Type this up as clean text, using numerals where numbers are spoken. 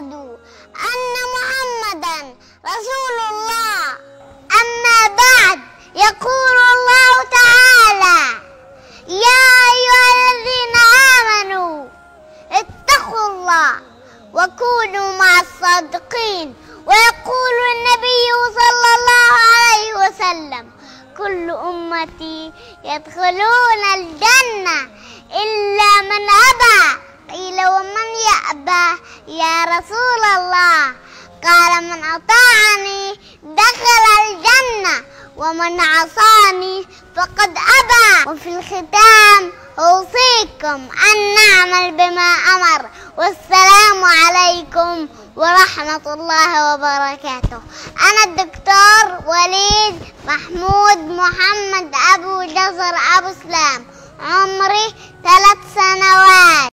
وأشهد أن محمدا رسول الله. أما بعد، يقول الله تعالى: يا أيها الذين آمنوا اتقوا الله وكونوا مع الصادقين. ويقول النبي صلى الله عليه وسلم: كل أمتي يدخلون الجنة إلا من أبى. قيل: ومن يأبى يا رسول الله؟ قال: من أطاعني دخل الجنة ومن عصاني فقد أبى. وفي الختام أوصيكم أن نعمل بما أمر. والسلام عليكم ورحمة الله وبركاته. أنا الدكتور وليد محمود محمد أبو جزر أبو سلام، عمري 3 سنوات.